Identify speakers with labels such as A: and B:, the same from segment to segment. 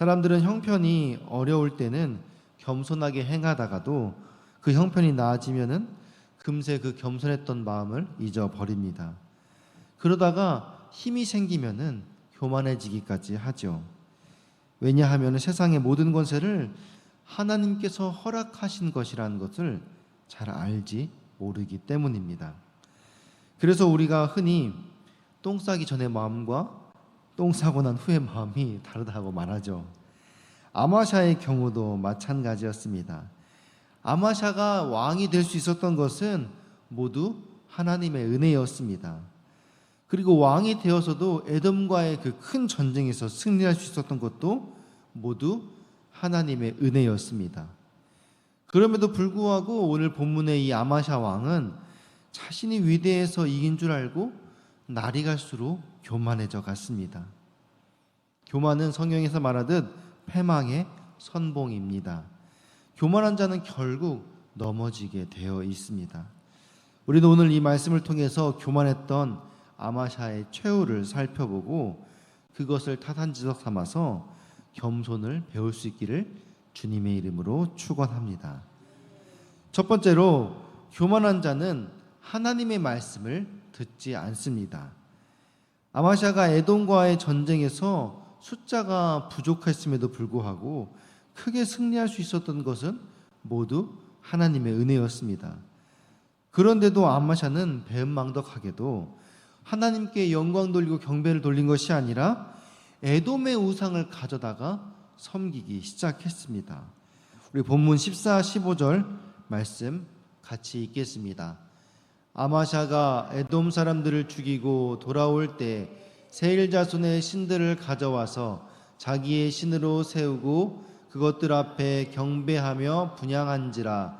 A: 사람들은 형편이 어려울 때는 겸손하게 행하다가도 그 형편이 나아지면은 금세 그 겸손했던 마음을 잊어버립니다. 그러다가 힘이 생기면은 교만해지기까지 하죠. 왜냐하면 세상의 모든 권세를 하나님께서 허락하신 것이라는 것을 잘 알지 모르기 때문입니다. 그래서 우리가 흔히 똥 싸기 전의 마음과 똥 싸고 난 후의 마음이 다르다고 말하죠. 아마샤의 경우도 마찬가지였습니다. 아마샤가 왕이 될 수 있었던 것은 모두 하나님의 은혜였습니다. 그리고 왕이 되어서도 에돔과의 그 큰 전쟁에서 승리할 수 있었던 것도 모두 하나님의 은혜였습니다. 그럼에도 불구하고 오늘 본문의 이 아마샤 왕은 자신이 위대해서 이긴 줄 알고 날이 갈수록 교만해져 갔습니다. 교만은 성경에서 말하듯 패망의 선봉입니다. 교만한 자는 결국 넘어지게 되어 있습니다. 우리도 오늘 이 말씀을 통해서 교만했던 아마샤의 최후를 살펴보고 그것을 타산지석 삼아서 겸손을 배울 수 있기를 주님의 이름으로 축원합니다. 첫 번째로 교만한 자는 하나님의 말씀을 듣지 않습니다. 아마샤가 에돔과의 전쟁에서 숫자가 부족했음에도 불구하고 크게 승리할 수 있었던 것은 모두 하나님의 은혜였습니다. 그런데도 아마샤는 배은망덕하게도 하나님께 영광 돌리고 경배를 돌린 것이 아니라 에돔의 우상을 가져다가 섬기기 시작했습니다. 우리 본문 14, 15절 말씀 같이 읽겠습니다. 아마샤가 에돔 사람들을 죽이고 돌아올 때 세일 자손의 신들을 가져와서 자기의 신으로 세우고 그것들 앞에 경배하며 분향한지라.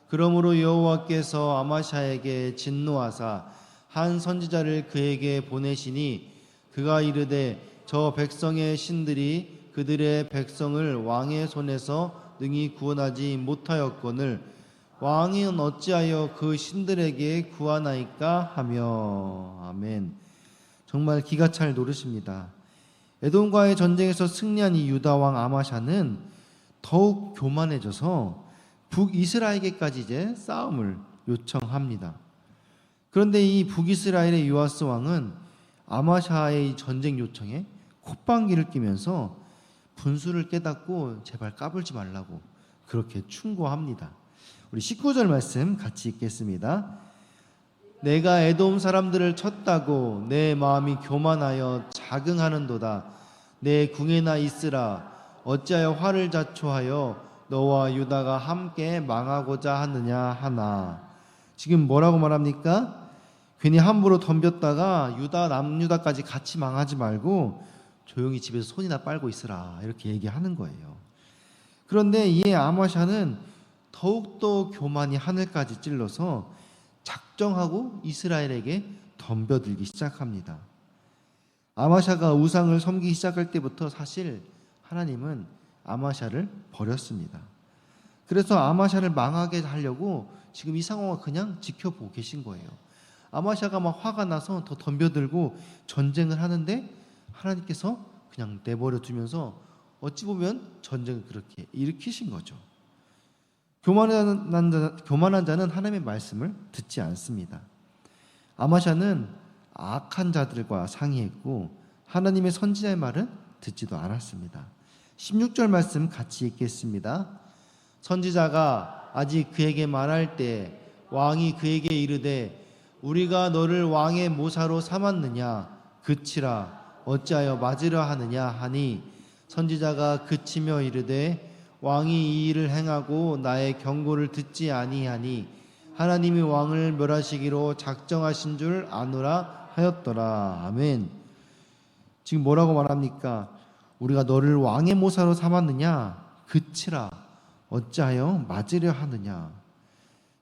A: 그러므로 여호와께서 아마샤에게 진노하사 한 선지자를 그에게 보내시니 그가 이르되 저 백성의 신들이 그들의 백성을 왕의 손에서 능히 구원하지 못하였거늘 왕은 어찌하여 그 신들에게 구하나이까 하며. 아멘. 정말 기가 찰 노릇입니다. 에돔과의 전쟁에서 승리한 이 유다 왕 아마샤는 더욱 교만해져서 북이스라엘에게까지 이제 싸움을 요청합니다. 그런데 이 북이스라엘의 요아스 왕은 아마샤의 전쟁 요청에 콧방귀를 뀌면서 분수를 깨닫고 제발 까불지 말라고 그렇게 충고합니다. 우리 19절 말씀 같이 읽겠습니다. 내가 에돔 사람들을 쳤다고 내 마음이 교만하여 자긍하는도다. 내 궁에나 있으라. 어찌하여 화를 자초하여 너와 유다가 함께 망하고자 하느냐 하나. 지금 뭐라고 말합니까? 괜히 함부로 덤볐다가 유다 남유다까지 같이 망하지 말고 조용히 집에서 손이나 빨고 있으라 이렇게 얘기하는 거예요. 그런데 이 아마샤는 더욱더 교만이 하늘까지 찔러서 작정하고 이스라엘에게 덤벼들기 시작합니다. 아마샤가 우상을 섬기기 시작할 때부터 사실 하나님은 아마샤를 버렸습니다. 그래서 아마샤를 망하게 하려고 지금 이 상황을 그냥 지켜보고 계신 거예요. 아마샤가 막 화가 나서 더 덤벼들고 전쟁을 하는데 하나님께서 그냥 내버려 두면서 어찌 보면 전쟁을 그렇게 일으키신 거죠. 교만한 자는 하나님의 말씀을 듣지 않습니다. 아마샤는 악한 자들과 상의했고 하나님의 선지자의 말은 듣지도 않았습니다. 16절 말씀 같이 읽겠습니다. 선지자가 아직 그에게 말할 때 왕이 그에게 이르되 우리가 너를 왕의 모사로 삼았느냐 그치라. 어찌하여 맞으려 하느냐 하니 선지자가 그치며 이르되 왕이 이 일을 행하고 나의 경고를 듣지 아니하니 하나님이 왕을 멸하시기로 작정하신 줄 아노라 하였더라. 아멘. 지금 뭐라고 말합니까? 우리가 너를 왕의 모사로 삼았느냐 그치라. 어찌하여 맞으려 하느냐.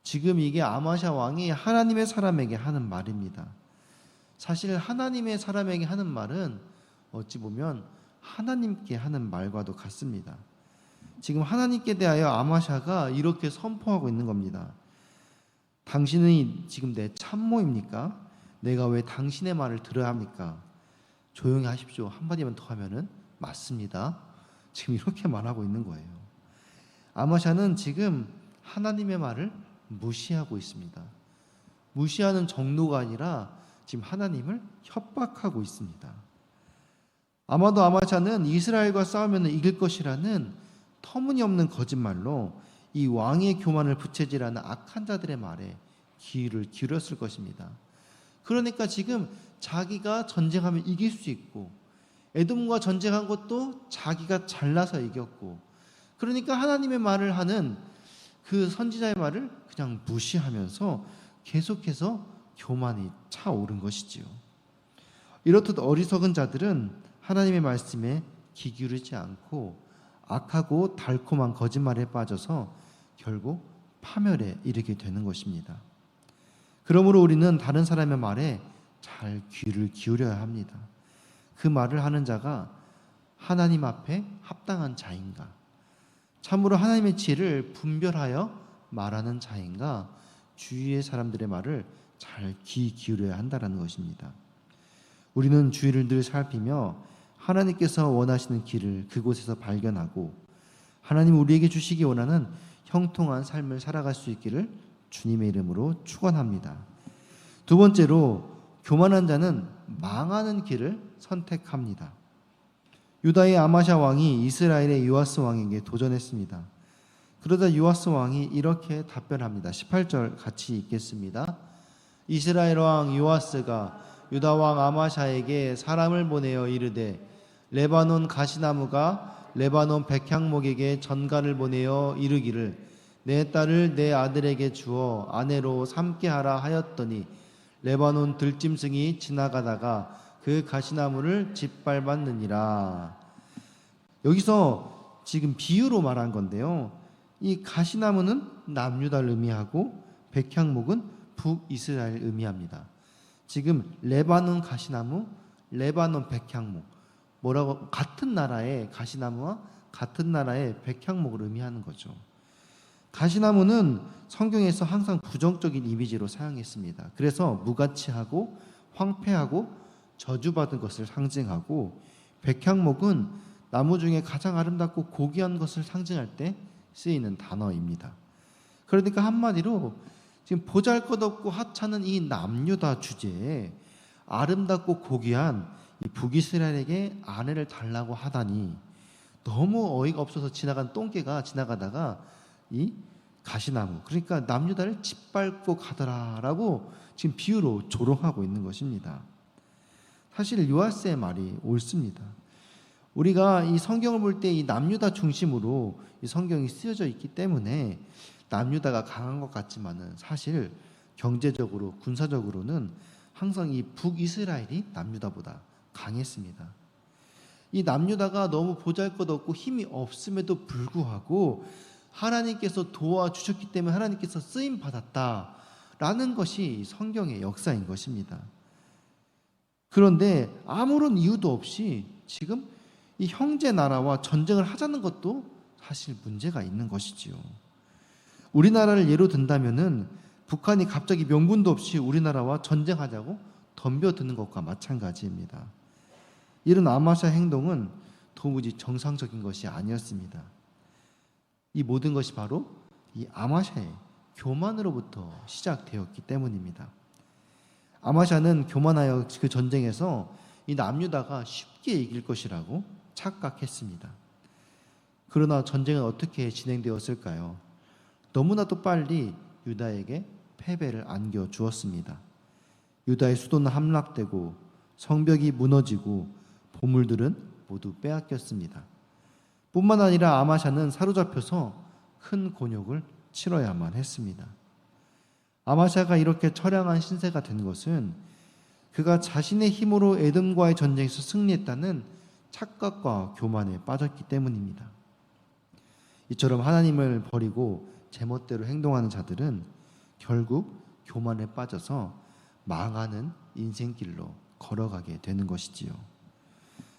A: 지금 이게 아마샤 왕이 하나님의 사람에게 하는 말입니다. 사실 하나님의 사람에게 하는 말은 어찌 보면 하나님께 하는 말과도 같습니다. 지금 하나님께 대하여 아마샤가 이렇게 선포하고 있는 겁니다. 당신이 지금 내 참모입니까? 내가 왜 당신의 말을 들어야 합니까? 조용히 하십시오. 한마디만 더 하면은 맞습니다. 지금 이렇게 말하고 있는 거예요. 아마샤는 지금 하나님의 말을 무시하고 있습니다. 무시하는 정도가 아니라 지금 하나님을 협박하고 있습니다. 아마도 아마샤는 이스라엘과 싸우면 이길 것이라는 터무니없는 거짓말로 이 왕의 교만을 부채질하는 악한 자들의 말에 귀를 기울였을 것입니다. 그러니까 지금 자기가 전쟁하면 이길 수 있고 에돔과 전쟁한 것도 자기가 잘나서 이겼고, 그러니까 하나님의 말을 하는 그 선지자의 말을 그냥 무시하면서 계속해서 교만이 차오른 것이지요. 이렇듯 어리석은 자들은 하나님의 말씀에 귀 기울이지 않고 악하고 달콤한 거짓말에 빠져서 결국 파멸에 이르게 되는 것입니다. 그러므로 우리는 다른 사람의 말에 잘 귀를 기울여야 합니다. 그 말을 하는 자가 하나님 앞에 합당한 자인가, 참으로 하나님의 지혜를 분별하여 말하는 자인가, 주위의 사람들의 말을 잘 귀 기울여야 한다는 것입니다. 우리는 주위를 늘 살피며 하나님께서 원하시는 길을 그곳에서 발견하고 하나님 우리에게 주시기 원하는 형통한 삶을 살아갈 수 있기를 주님의 이름으로 축원합니다. 두 번째로, 교만한 자는 망하는 길을 선택합니다. 유다의 아마샤 왕이 이스라엘의 요아스 왕에게 도전했습니다. 그러자 요아스 왕이 이렇게 답변합니다. 18절 같이 읽겠습니다. 이스라엘 왕 요아스가 유다 왕 아마샤에게 사람을 보내어 이르되, 레바논 가시나무가 레바논 백향목에게 전가를 보내어 이르기를 내 딸을 내 아들에게 주어 아내로 삼게 하라 하였더니 레바논 들짐승이 지나가다가 그 가시나무를 짓밟았느니라. 여기서 지금 비유로 말한 건데요, 이 가시나무는 남유다를 의미하고 백향목은 북이스라엘을 의미합니다. 지금 레바논 가시나무, 레바논 백향목, 뭐라고 같은 나라의 가시나무와 같은 나라의 백향목을 의미하는 거죠. 가시나무는 성경에서 항상 부정적인 이미지로 사용했습니다. 그래서 무가치하고 황폐하고 저주받은 것을 상징하고, 백향목은 나무 중에 가장 아름답고 고귀한 것을 상징할 때 쓰이는 단어입니다. 그러니까 한마디로 지금 보잘것없고 하찮은 이 남유다 주제에 아름답고 고귀한 이 북이스라엘에게 아내를 달라고 하다니 너무 어이가 없어서 지나간 똥개가 지나가다가 이 가시나무, 그러니까 남유다를 짓밟고 가더라라고 지금 비유로 조롱하고 있는 것입니다. 사실 요아스의 말이 옳습니다. 우리가 이 성경을 볼 때 이 남유다 중심으로 이 성경이 쓰여져 있기 때문에 남유다가 강한 것 같지만은 사실 경제적으로 군사적으로는 항상 이 북이스라엘이 남유다보다 강했습니다. 이 남유다가 너무 보잘것없고 힘이 없음에도 불구하고 하나님께서 도와주셨기 때문에 하나님께서 쓰임 받았다라는 것이 성경의 역사인 것입니다. 그런데 아무런 이유도 없이 지금 이 형제 나라와 전쟁을 하자는 것도 사실 문제가 있는 것이지요. 우리나라를 예로 든다면은 북한이 갑자기 명분도 없이 우리나라와 전쟁하자고 덤벼드는 것과 마찬가지입니다. 이런 아마샤 행동은 도무지 정상적인 것이 아니었습니다. 이 모든 것이 바로 이 아마샤의 교만으로부터 시작되었기 때문입니다. 아마샤는 교만하여 그 전쟁에서 이 남유다가 쉽게 이길 것이라고 착각했습니다. 그러나 전쟁은 어떻게 진행되었을까요? 너무나도 빨리 유다에게 패배를 안겨주었습니다. 유다의 수도는 함락되고 성벽이 무너지고 보물들은 모두 빼앗겼습니다. 뿐만 아니라 아마샤는 사로잡혀서 큰 곤욕을 치러야만 했습니다. 아마샤가 이렇게 처량한 신세가 된 것은 그가 자신의 힘으로 에돔과의 전쟁에서 승리했다는 착각과 교만에 빠졌기 때문입니다. 이처럼 하나님을 버리고 제멋대로 행동하는 자들은 결국 교만에 빠져서 망하는 인생길로 걸어가게 되는 것이지요.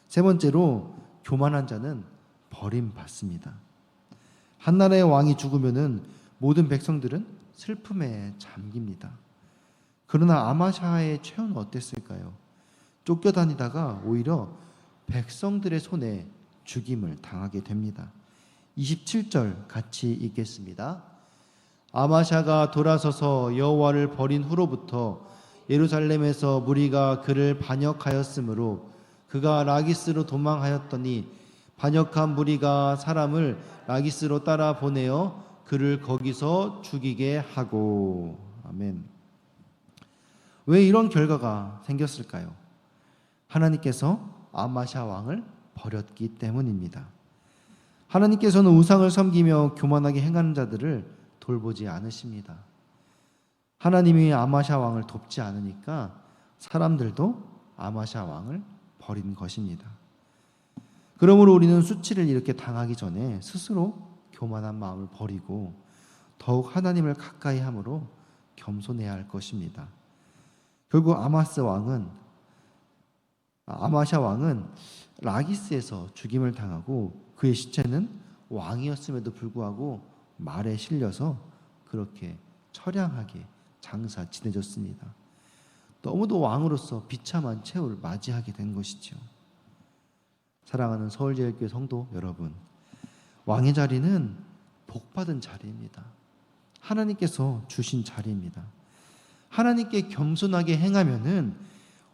A: 세 번째로, 교만한 자는 버림받습니다. 한 나라의 왕이 죽으면은 모든 백성들은 슬픔에 잠깁니다. 그러나 아마샤의 최후는 어땠을까요? 쫓겨다니다가 오히려 백성들의 손에 죽임을 당하게 됩니다. 27절 같이 읽겠습니다. 아마샤가 돌아서서 여호와를 버린 후로부터 예루살렘에서 무리가 그를 반역하였으므로 그가 라기스로 도망하였더니 반역한 무리가 사람을 라기스로 따라 보내어 그를 거기서 죽이게 하고. 아멘. 왜 이런 결과가 생겼을까요? 하나님께서 아마샤 왕을 버렸기 때문입니다. 하나님께서는 우상을 섬기며 교만하게 행하는 자들을 돌보지 않으십니다. 하나님이 아마샤 왕을 돕지 않으니까 사람들도 아마샤 왕을 버린 것입니다. 그러므로 우리는 수치를 이렇게 당하기 전에 스스로 교만한 마음을 버리고 더욱 하나님을 가까이 함으로 겸손해야 할 것입니다. 결국 아마샤 왕은 라기스에서 죽임을 당하고 그의 시체는 왕이었음에도 불구하고 말에 실려서 그렇게 처량하게 장사 지내졌습니다. 너무도 왕으로서 비참한 최후를 맞이하게 된 것이죠. 사랑하는 서울제일교회 성도 여러분, 왕의 자리는 복받은 자리입니다. 하나님께서 주신 자리입니다. 하나님께 겸손하게 행하면은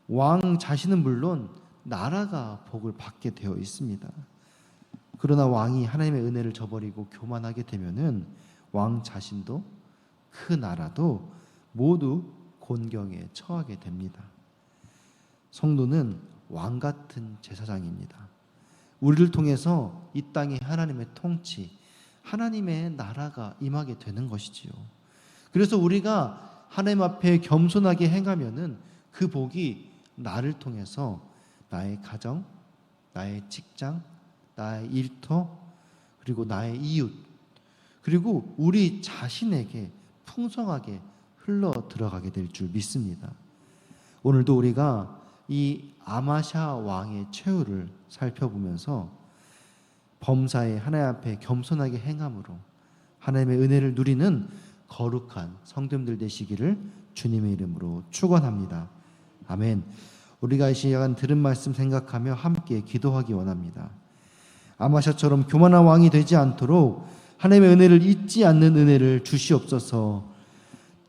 A: 왕 자신은 물론 나라가 복을 받게 되어 있습니다. 그러나 왕이 하나님의 은혜를 저버리고 교만하게 되면은 왕 자신도 그 나라도 모두 곤경에 처하게 됩니다. 성도는 왕 같은 제사장입니다. 우리를 통해서 이 땅에 하나님의 통치, 하나님의 나라가 임하게 되는 것이지요. 그래서 우리가 하나님 앞에 겸손하게 행하면은 그 복이 나를 통해서 나의 가정, 나의 직장, 나의 일터, 그리고 나의 이웃, 그리고 우리 자신에게 풍성하게 흘러 들어가게 될 줄 믿습니다. 오늘도 우리가 이 아마샤 왕의 최후를 살펴보면서 범사에 하나님 앞에 겸손하게 행함으로 하나님의 은혜를 누리는 거룩한 성도님들 되시기를 주님의 이름으로 축원합니다. 아멘. 우리가 이 시간 들은 말씀 생각하며 함께 기도하기 원합니다. 아마샤처럼 교만한 왕이 되지 않도록 하나님의 은혜를 잊지 않는 은혜를 주시옵소서.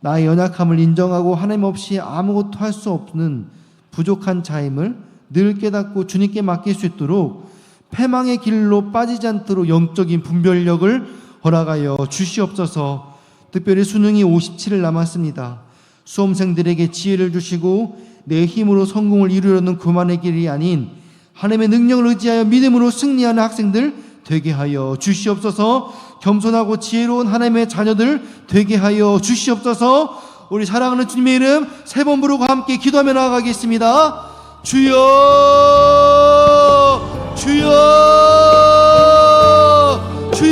A: 나의 연약함을 인정하고 하나님 없이 아무것도 할 수 없는 부족한 자임을 늘 깨닫고 주님께 맡길 수 있도록 패망의 길로 빠지지 않도록 영적인 분별력을 허락하여 주시옵소서. 특별히 수능이 57일 남았습니다. 수험생들에게 지혜를 주시고 내 힘으로 성공을 이루려는 교만의 길이 아닌 하나님의 능력을 의지하여 믿음으로 승리하는 학생들 되게 하여 주시옵소서. 겸손하고 지혜로운 하나님의 자녀들 되게 하여 주시옵소서. 우리 사랑하는 주님의 이름 세 번 부르고 함께 기도하며 나아가겠습니다. 주여